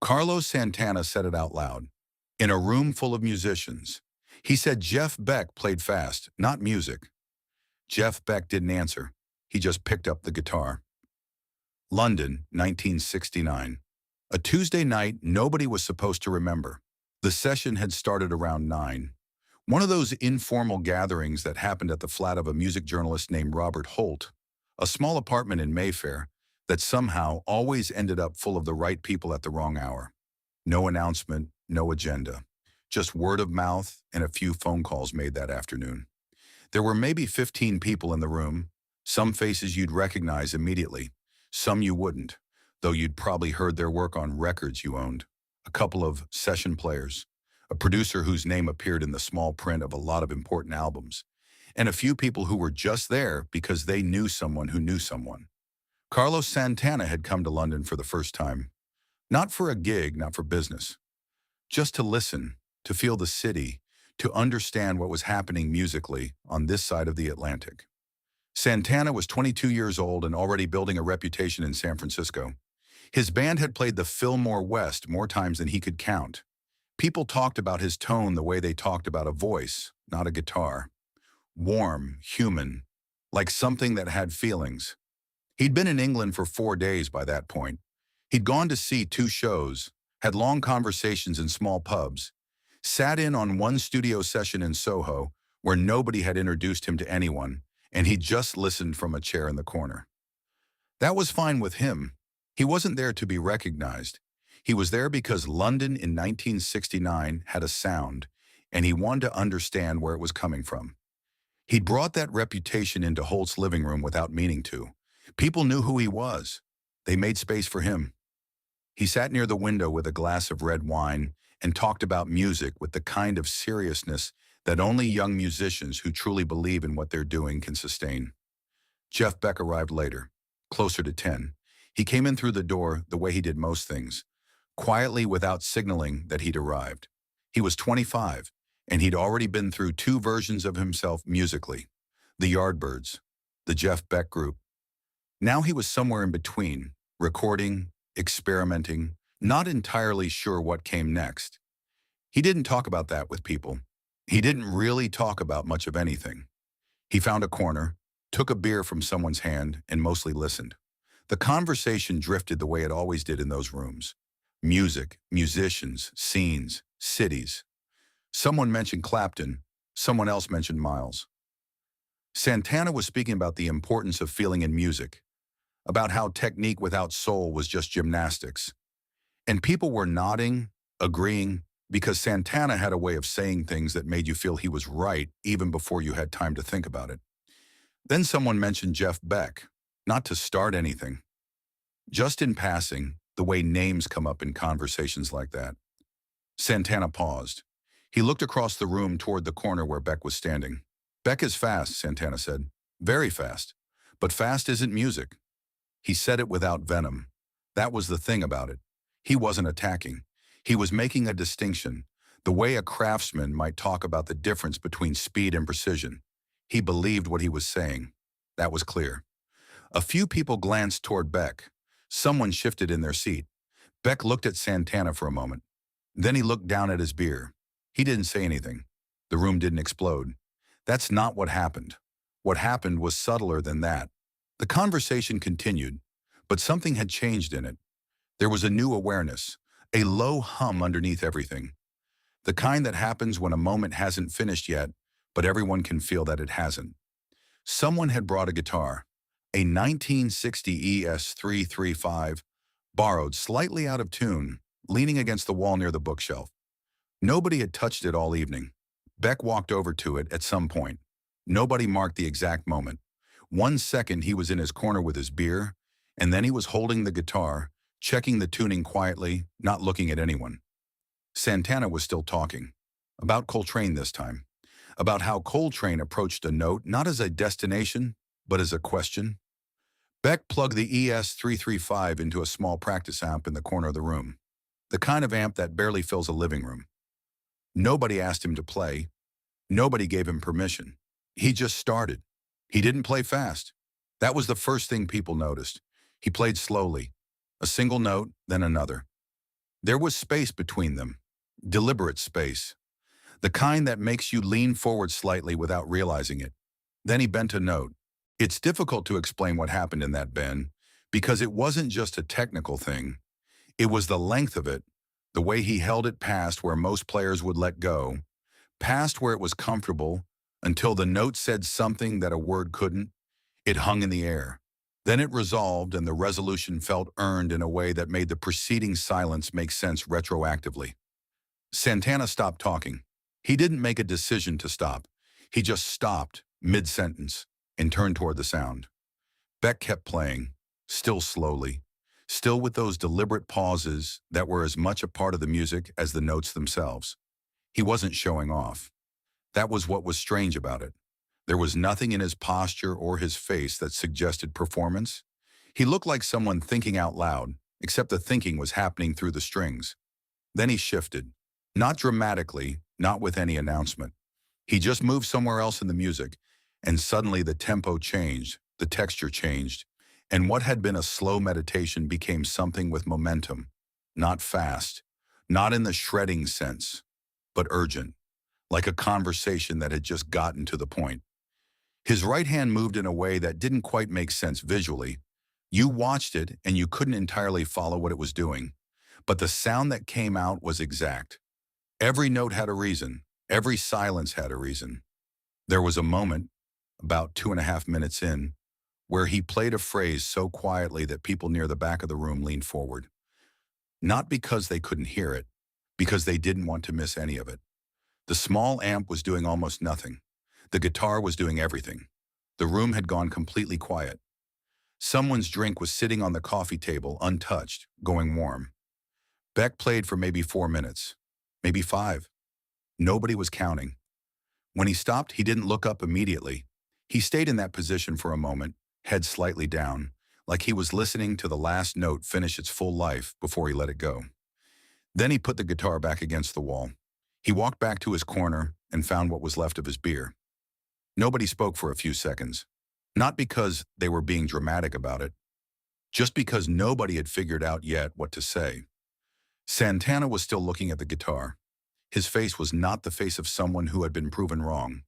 Carlos Santana said it out loud. In a room full of musicians. He said Jeff Beck played fast, not music. Jeff Beck didn't answer. He just picked up the guitar. London, 1969. A Tuesday night nobody was supposed to remember. The session had started around 9. One of those informal gatherings that happened at the flat of a music journalist named Robert Holt, a small apartment in Mayfair that somehow always ended up full of the right people at the wrong hour. No announcement, no agenda. Just word of mouth and a few phone calls made that afternoon. There were maybe 15 people in the room, some faces you'd recognize immediately, some you wouldn't, though you'd probably heard their work on records you owned. A couple of session players, a producer whose name appeared in the small print of a lot of important albums, and a few people who were just there because they knew someone who knew someone. Carlos Santana had come to London for the first time. Not for a gig, not for business. Just to listen, to feel the city, to understand what was happening musically on this side of the Atlantic. Santana was 22 years old and already building a reputation in San Francisco. His band had played the Fillmore West more times than he could count. People talked about his tone the way they talked about a voice, not a guitar. Warm, human, like something that had feelings. He'd been in England for 4 days by that point. He'd gone to see 2 shows, had long conversations in small pubs, sat in on one studio session in Soho where nobody had introduced him to anyone, and he just listened from a chair in the corner. That was fine with him. He wasn't there to be recognized. He was there because London in 1969 had a sound, and he wanted to understand where it was coming from. He'd brought that reputation into Holt's living room without meaning to. People knew who he was. They made space for him. He sat near the window with a glass of red wine and talked about music with the kind of seriousness that only young musicians who truly believe in what they're doing can sustain. Jeff Beck arrived later, closer to 10. He came in through the door the way he did most things, quietly without signaling that he'd arrived. He was 25, and he'd already been through 2 versions of himself musically, the Yardbirds, the Jeff Beck Group. Now he was somewhere in between, recording, experimenting, not entirely sure what came next. He didn't talk about that with people. He didn't really talk about much of anything. He found a corner, took a beer from someone's hand, and mostly listened. The conversation drifted the way it always did in those rooms. Music, musicians, scenes, cities. Someone mentioned Clapton, someone else mentioned Miles. Santana was speaking about the importance of feeling in music, about how technique without soul was just gymnastics. And people were nodding, agreeing, because Santana had a way of saying things that made you feel he was right even before you had time to think about it. Then someone mentioned Jeff Beck, not to start anything. Just in passing, the way names come up in conversations like that. Santana paused. He looked across the room toward the corner where Beck was standing. Beck is fast, Santana said. Very fast. But fast isn't music. He said it without venom. That was the thing about it. He wasn't attacking. He was making a distinction, the way a craftsman might talk about the difference between speed and precision. He believed what he was saying. That was clear. A few people glanced toward Beck. Someone shifted in their seat. Beck looked at Santana for a moment. Then he looked down at his beer. He didn't say anything. The room didn't explode. That's not what happened. What happened was subtler than that. The conversation continued, but something had changed in it. There was a new awareness, a low hum underneath everything. The kind that happens when a moment hasn't finished yet, but everyone can feel that it hasn't. Someone had brought a guitar, a 1960 ES-335, borrowed, slightly out of tune, leaning against the wall near the bookshelf. Nobody had touched it all evening. Beck walked over to it at some point. Nobody marked the exact moment. 1 second he was in his corner with his beer, and then he was holding the guitar, checking the tuning quietly, not looking at anyone. Santana was still talking. About Coltrane this time. About how Coltrane approached a note not as a destination, but as a question. Beck plugged the ES-335 into a small practice amp in the corner of the room. The kind of amp that barely fills a living room. Nobody asked him to play. Nobody gave him permission. He just started. He didn't play fast. That was the first thing people noticed. He played slowly. A single note, then another. There was space between them, deliberate space, the kind that makes you lean forward slightly without realizing it. Then he bent a note. It's difficult to explain what happened in that bend, because it wasn't just a technical thing. It was the length of it, the way he held it past where most players would let go, past where it was comfortable, until the note said something that a word couldn't. It hung in the air. Then it resolved, and the resolution felt earned in a way that made the preceding silence make sense retroactively. Santana stopped talking. He didn't make a decision to stop. He just stopped, mid-sentence, and turned toward the sound. Beck kept playing, still slowly, still with those deliberate pauses that were as much a part of the music as the notes themselves. He wasn't showing off. That was what was strange about it. There was nothing in his posture or his face that suggested performance. He looked like someone thinking out loud, except the thinking was happening through the strings. Then he shifted. Not dramatically, not with any announcement. He just moved somewhere else in the music, and suddenly the tempo changed, the texture changed, and what had been a slow meditation became something with momentum. Not fast, not in the shredding sense, but urgent, like a conversation that had just gotten to the point. His right hand moved in a way that didn't quite make sense visually. You watched it and you couldn't entirely follow what it was doing, but the sound that came out was exact. Every note had a reason. Every silence had a reason. There was a moment, about 2.5 minutes in, where he played a phrase so quietly that people near the back of the room leaned forward. Not because they couldn't hear it, because they didn't want to miss any of it. The small amp was doing almost nothing. The guitar was doing everything. The room had gone completely quiet. Someone's drink was sitting on the coffee table, untouched, going warm. Beck played for maybe 4 minutes, maybe 5. Nobody was counting. When he stopped, he didn't look up immediately. He stayed in that position for a moment, head slightly down, like he was listening to the last note finish its full life before he let it go. Then he put the guitar back against the wall. He walked back to his corner and found what was left of his beer. Nobody spoke for a few seconds. Not because they were being dramatic about it, just because nobody had figured out yet what to say. Santana was still looking at the guitar. His face was not the face of someone who had been proven wrong.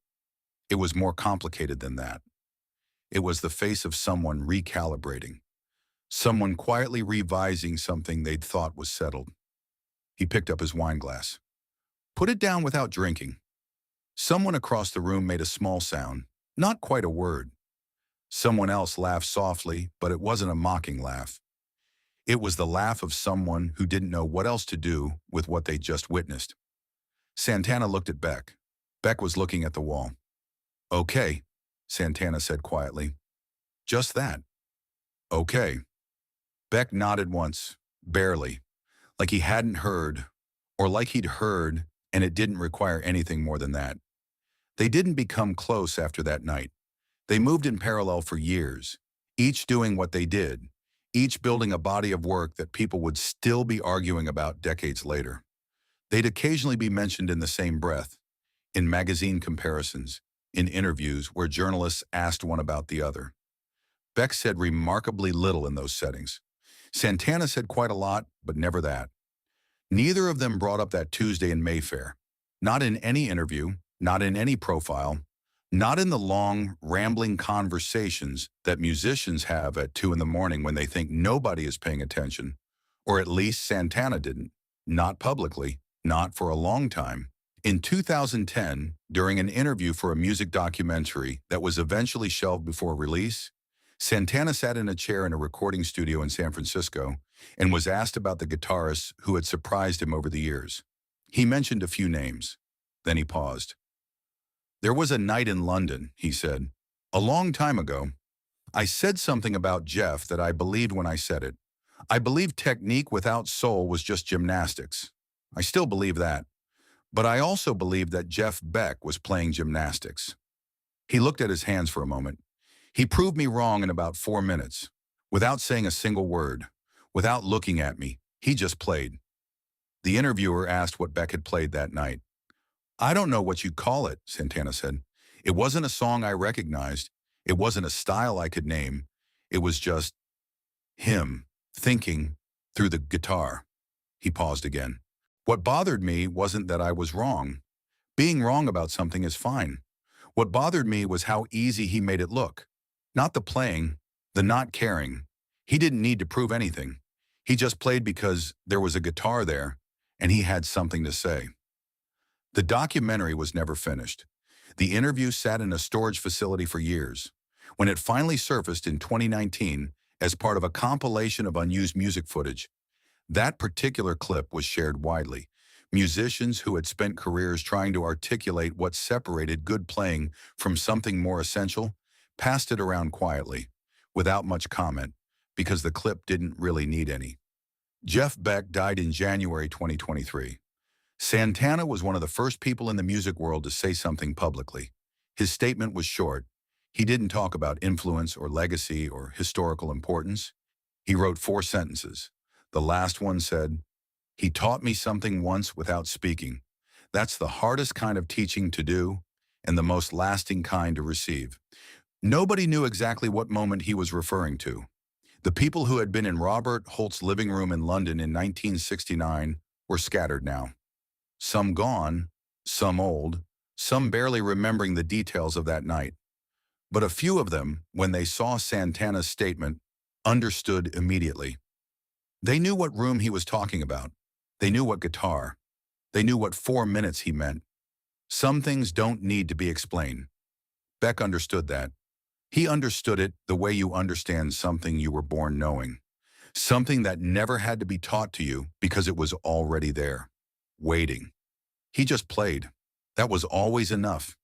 It was more complicated than that. It was the face of someone recalibrating, someone quietly revising something they'd thought was settled. He picked up his wine glass. Put it down without drinking. Someone across the room made a small sound, not quite a word. Someone else laughed softly, but it wasn't a mocking laugh. It was the laugh of someone who didn't know what else to do with what they'd just witnessed. Santana looked at Beck. Beck was looking at the wall. Okay, Santana said quietly. Just that. Okay. Beck nodded once, barely, like he hadn't heard, or like he'd heard and it didn't require anything more than that. They didn't become close after that night. They moved in parallel for years, each doing what they did, each building a body of work that people would still be arguing about decades later. They'd occasionally be mentioned in the same breath, in magazine comparisons, in interviews where journalists asked one about the other. Beck said remarkably little in those settings. Santana said quite a lot, but never that. Neither of them brought up that Tuesday in Mayfair. Not in any interview, not in any profile, not in the long, rambling conversations that musicians have at 2 in the morning when they think nobody is paying attention. Or at least Santana didn't. Not publicly, not for a long time. In 2010, during an interview for a music documentary that was eventually shelved before release, Santana sat in a chair in a recording studio in San Francisco and was asked about the guitarists who had surprised him over the years. He mentioned a few names. Then he paused. There was a night in London, he said, a long time ago. I said something about Jeff that I believed when I said it. I believed technique without soul was just gymnastics. I still believe that. But I also believed that Jeff Beck was playing gymnastics. He looked at his hands for a moment. He proved me wrong in about 4 minutes, without saying a single word, without looking at me. He just played. The interviewer asked what Beck had played that night. I don't know what you'd call it, Santana said. It wasn't a song I recognized. It wasn't a style I could name. It was just him thinking through the guitar. He paused again. What bothered me wasn't that I was wrong. Being wrong about something is fine. What bothered me was how easy he made it look. Not the playing, the not caring. He didn't need to prove anything. He just played because there was a guitar there, and he had something to say. The documentary was never finished. The interview sat in a storage facility for years. When it finally surfaced in 2019 as part of a compilation of unused music footage, that particular clip was shared widely. Musicians who had spent careers trying to articulate what separated good playing from something more essential passed it around quietly, without much comment, because the clip didn't really need any. Jeff Beck died in January 2023. Santana was one of the first people in the music world to say something publicly. His statement was short. He didn't talk about influence or legacy or historical importance. He wrote 4 sentences. The last one said, "He taught me something once without speaking. That's the hardest kind of teaching to do and the most lasting kind to receive." Nobody knew exactly what moment he was referring to. The people who had been in Robert Holt's living room in London in 1969 were scattered now. Some gone, some old, some barely remembering the details of that night. But a few of them, when they saw Santana's statement, understood immediately. They knew what room he was talking about. They knew what guitar. They knew what 4 minutes he meant. Some things don't need to be explained. Beck understood that. He understood it the way you understand something you were born knowing. Something that never had to be taught to you because it was already there, waiting. He just played. That was always enough.